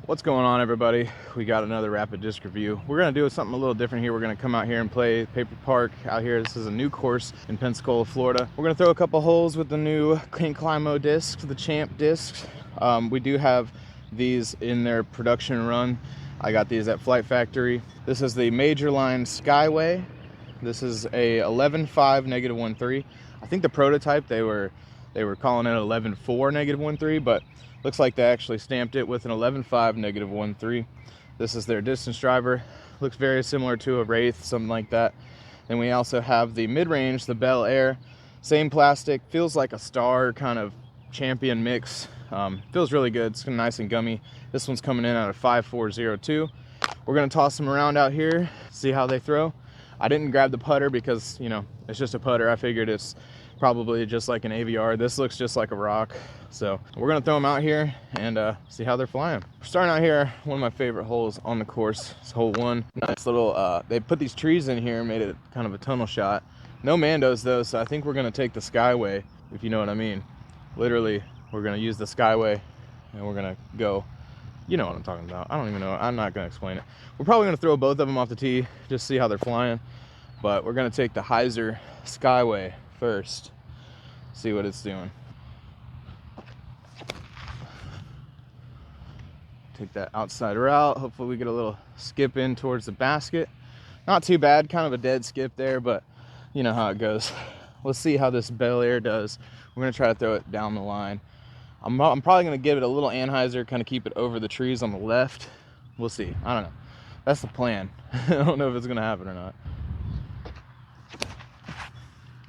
What's going on, everybody? We got another rapid disc review. We're gonna do something a little different here. We're gonna come out here and play Paper Park out here. This is a new course in Pensacola, Florida. We're gonna throw a couple holes with the new Climo discs, the Champ discs. We do have these in their production run. I got these at Flight Factory. This is the Major Line Skyway. This is a 11.5 -1.3. I think the prototype they were calling it 11.4 -1.3, but looks like they actually stamped it with an 11.5 -1.3. This is their distance driver. Looks very similar to a Wraith, something like that. Then we also have the mid-range, the Belleair. Same plastic, feels like a Star kind of Champion mix. Feels really good, it's nice and gummy. This one's coming in at a 5.402. We're gonna toss them around out here, see how they throw. I didn't grab the putter because, you know, it's just a putter. I figured it's probably just like an AVR. This looks just like a rock. So we're gonna throw them out here and see how they're flying. We're starting out here, one of my favorite holes on the course. It's hole one. Nice little, they put these trees in here and made it kind of a tunnel shot. No Mandos though, so I think we're gonna take the Skyway, if you know what I mean. Literally, we're gonna use the Skyway and we're gonna go, you know what I'm talking about. I don't even know, I'm not gonna explain it. We're probably gonna throw both of them off the tee, just see how they're flying. But we're gonna take the Hyzer Skyway first, see what it's doing. Take that outside route. Hopefully we get a little skip in towards the basket. Not too bad, kind of a dead skip there, but you know how it goes. Let's see how this Belleair does. We're gonna try to throw it down the line. I'm probably gonna give it a little anhyzer, kind of keep it over the trees on the left. We'll see, I don't know. That's the plan. I don't know if it's gonna happen or not.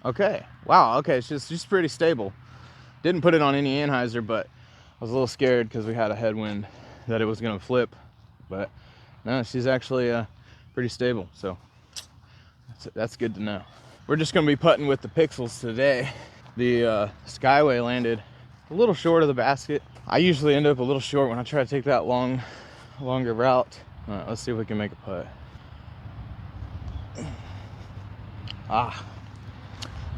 Okay, wow, okay, it's just pretty stable. Didn't put it on any anhyzer, but I was a little scared because we had a headwind that it was gonna flip, but no, she's actually pretty stable, so that's good to know. We're just gonna be putting with the Pixels today. The Skyway landed a little short of the basket. I usually end up a little short when I try to take that longer route. All right, let's see if we can make a putt.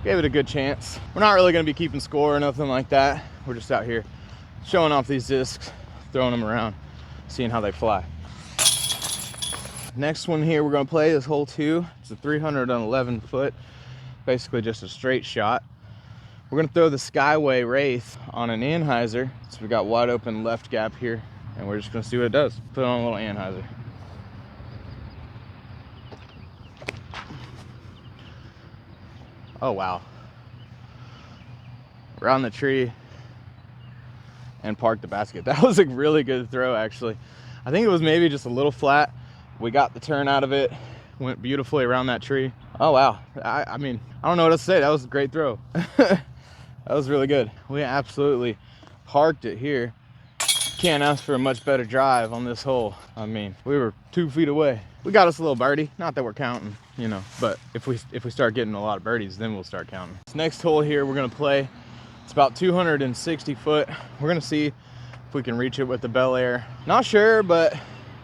Gave it a good chance. We're not really gonna be keeping score or nothing like that. We're just out here showing off these discs, throwing them around, seeing how they fly. Next one here we're gonna play is hole 2. It's a 311 foot, basically just a straight shot. We're gonna throw the Skyway Wraith on an anhyzer. So we got wide open left gap here, and we're just gonna see what it does. Put it on a little anhyzer. Oh wow. Around the tree and parked the basket. That was a really good throw, actually. I think it was maybe just a little flat. We got the turn out of it, went beautifully around that tree. Oh wow, I mean, I don't know what else to say. That was a great throw. That was really good. We absolutely parked it here. Can't ask for a much better drive on this hole. I mean, we were 2 feet away. We got us a little birdie, not that we're counting, you know, but if we start getting a lot of birdies, then we'll start counting. This next hole here we're gonna play, it's about 260 foot. We're gonna see if we can reach it with the Belleair. Not sure, but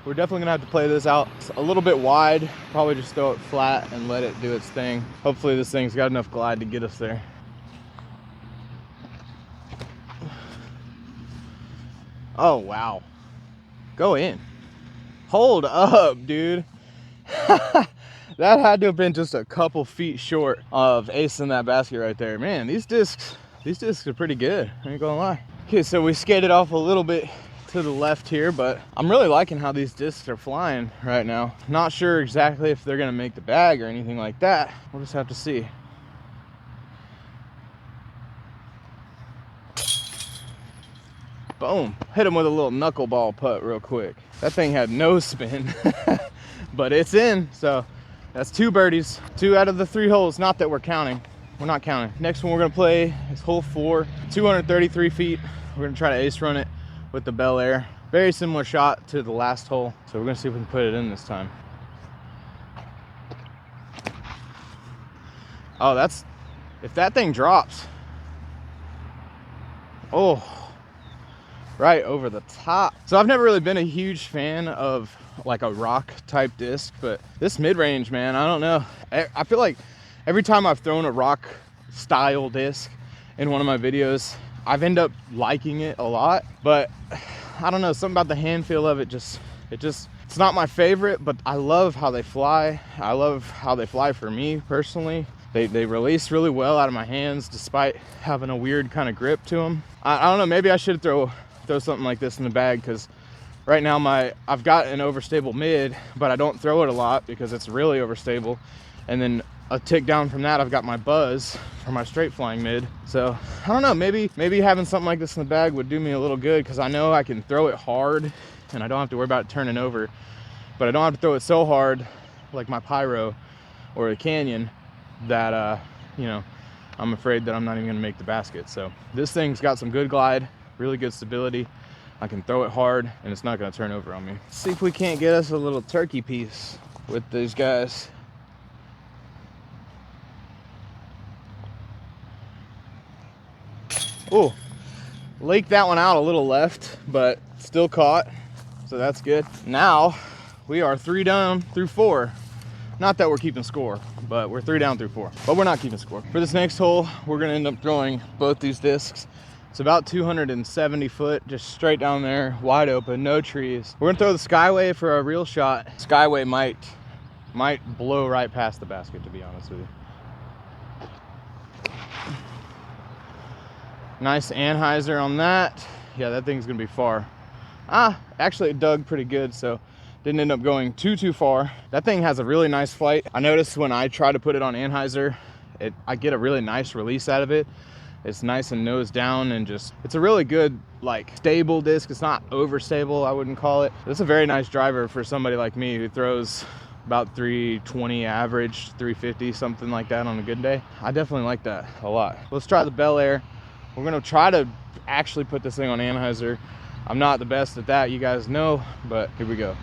we're definitely gonna have to play this out. It's a little bit wide, probably just throw it flat and let it do its thing. Hopefully this thing's got enough glide to get us there. Oh wow, go in. Hold up, dude. That had to have been just a couple feet short of acing that basket right there. Man, these discs are pretty good, I ain't gonna lie. Okay, so we skated off a little bit to the left here, but I'm really liking how these discs are flying right now. Not sure exactly if they're gonna make the bag or anything like that. We'll just have to see. Boom, hit him with a little knuckleball putt real quick. That thing had no spin, but it's in, so that's 2 birdies, 2 out of the 3 holes. Not that we're counting, we're not counting. Next one we're gonna play is hole 4, 233 feet. We're gonna try to ace run it with the Belleair. Very similar shot to the last hole, so we're gonna see if we can put it in this time. Oh, if that thing drops, oh, right over the top. So I've never really been a huge fan of like a rock type disc, but this mid-range, man, I don't know. I feel like every time I've thrown a rock style disc in one of my videos, I've ended up liking it a lot, but I don't know, something about the hand feel of it it's not my favorite, but I love how they fly. I love how they fly for me personally. They release really well out of my hands despite having a weird kind of grip to them. I don't know, maybe I should throw something like this in the bag, because right now I've got an overstable mid, but I don't throw it a lot because it's really overstable. And then a tick down from that, I've got my Buzz for my straight flying mid. So I don't know, maybe having something like this in the bag would do me a little good, because I know I can throw it hard and I don't have to worry about it turning over, but I don't have to throw it so hard like my Pyro or the Canyon that you know, I'm afraid that I'm not even gonna make the basket. So this thing's got some good glide, really good stability. I can throw it hard and it's not gonna turn over on me. Let's see if we can't get us a little turkey piece with these guys. Oh, leaked that one out a little left, but still caught, so that's good. Now we are 3 down through 4. Not that we're keeping score, but we're 3 down through 4, but we're not keeping score. For this next hole, we're gonna end up throwing both these discs. It's about 270 foot, just straight down there, wide open, no trees. We're gonna throw the Skyway for a real shot. Skyway might blow right past the basket, to be honest with you. Nice anhyzer on that. Yeah, that thing's gonna be far. Actually it dug pretty good, so didn't end up going too far. That thing has a really nice flight. I noticed when I try to put it on anhyzer, I get a really nice release out of it. It's nice and nose down, and it's a really good, like, stable disc. It's not overstable, I wouldn't call it. It's a very nice driver for somebody like me who throws about 320 average, 350, something like that on a good day. I definitely like that a lot. Let's try the Belleair. We're gonna try to actually put this thing on anhyzer. I'm not the best at that, you guys know, but here we go.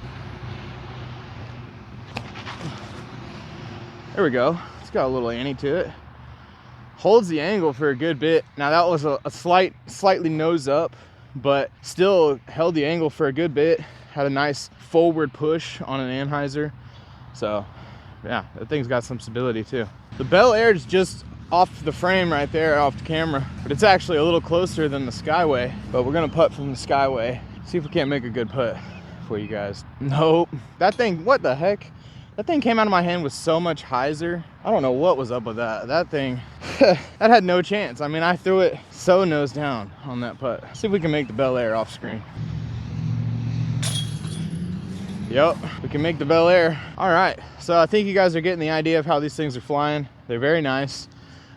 There we go. It's got a little ante to it. Holds the angle for a good bit. Now that was a slightly nose up, but still held the angle for a good bit. Had a nice forward push on an anhyzer. So yeah, that thing's got some stability too. The Belleair is just off the frame right there, off the camera, but it's actually a little closer than the Skyway. But we're gonna putt from the Skyway. See if we can't make a good putt for you guys. Nope. That thing, what the heck? That thing came out of my hand with so much hyzer. I don't know what was up with that. That thing, that had no chance. I mean, I threw it so nose down on that putt. See if we can make the Belleair off screen. Yep, we can make the Belleair. All right, so I think you guys are getting the idea of how these things are flying. They're very nice.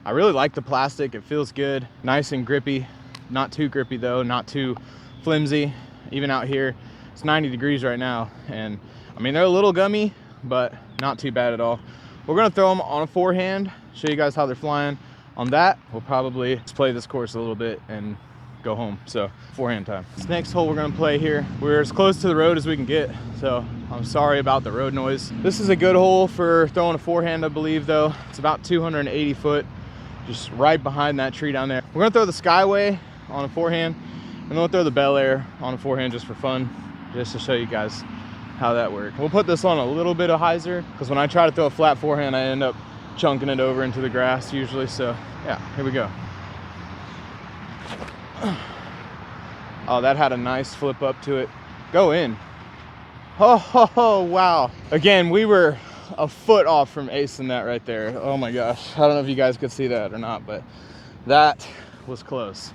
I really like the plastic. It feels good, nice and grippy. Not too grippy though, not too flimsy. Even out here, it's 90 degrees right now. And I mean, they're a little gummy, but not too bad at all. We're gonna throw them on a forehand, show you guys how they're flying. On that, we'll probably just play this course a little bit and go home. So forehand time. This next hole we're gonna play here, we're as close to the road as we can get, so I'm sorry about the road noise. This is a good hole for throwing a forehand, I believe, though. It's about 280 foot, just right behind that tree down there. We're gonna throw the Skyway on a forehand, and then we'll throw the Belleair on a forehand just for fun, just to show you guys how that works. We'll put this on a little bit of hyzer, because when I try to throw a flat forehand, I end up chunking it over into the grass usually. So yeah, here we go. Oh, that had a nice flip up to it. Go in. Oh, wow. Again, we were a foot off from acing that right there. Oh my gosh. I don't know if you guys could see that or not, but that was close.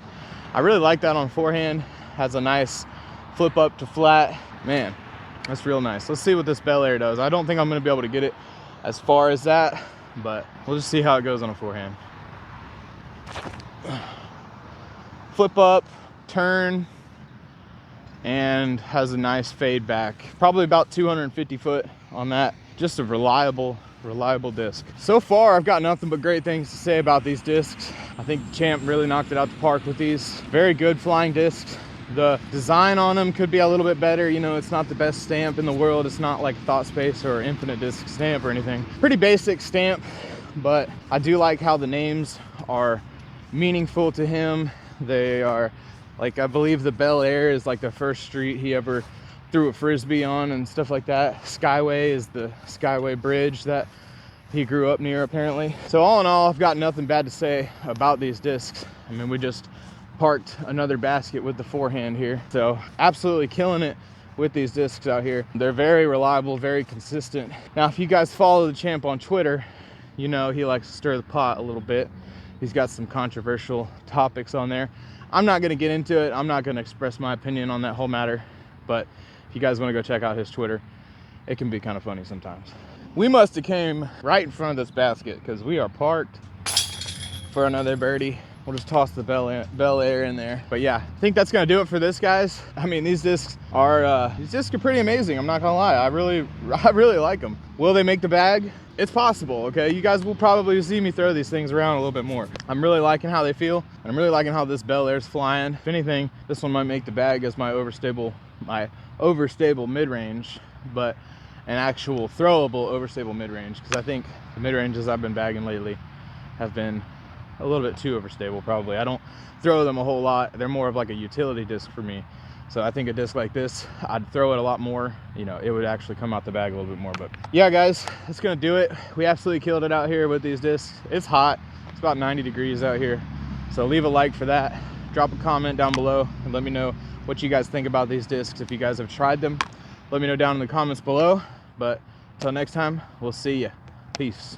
I really like that on forehand. Has a nice flip up to flat. Man, that's real nice. Let's see what this Belleair does. I don't think I'm gonna be able to get it as far as that, but we'll just see how it goes on a forehand. Flip up, turn, and has a nice fade back. Probably about 250 foot on that. Just a reliable disc. So far, I've got nothing but great things to say about these discs. I think the champ really knocked it out the park with these. Very good flying discs. The design on them could be a little bit better. You know, it's not the best stamp in the world. It's not like Thought Space or Infinite Disc stamp or anything. Pretty basic stamp, but I do like how the names are meaningful to him. They are, like, I believe the Belleair is like the first street he ever threw a Frisbee on and stuff like that. Skyway is the Skyway bridge that he grew up near, apparently. So all in all, I've got nothing bad to say about these discs. I mean, we just parked another basket with the forehand here. So absolutely killing it with these discs out here. They're very reliable, very consistent. Now, if you guys follow the champ on Twitter, you know he likes to stir the pot a little bit. He's got some controversial topics on there. I'm not gonna get into it. I'm not gonna express my opinion on that whole matter, but if you guys wanna go check out his Twitter, it can be kind of funny sometimes. We must have came right in front of this basket because we are parked for another birdie. We'll just toss the Belleair in there. But yeah, I think that's gonna do it for this, guys. I mean, these discs are pretty amazing. I'm not gonna lie. I really like them. Will they make the bag? It's possible, okay? You guys will probably see me throw these things around a little bit more. I'm really liking how they feel, and I'm really liking how this Belleair's flying. If anything, this one might make the bag as my overstable mid-range, but an actual throwable overstable mid-range, because I think the mid-ranges I've been bagging lately have been a little bit too overstable probably. I don't throw them a whole lot. They're more of like a utility disc for me. So I think a disc like this, I'd throw it a lot more. You know, it would actually come out the bag a little bit more. But yeah, guys, that's gonna do it. We absolutely killed it out here with these discs. It's hot. It's about 90 degrees out here. So leave a like for that. Drop a comment down below and let me know what you guys think about these discs. If you guys have tried them, let me know down in the comments below. But until next time, we'll see ya. Peace.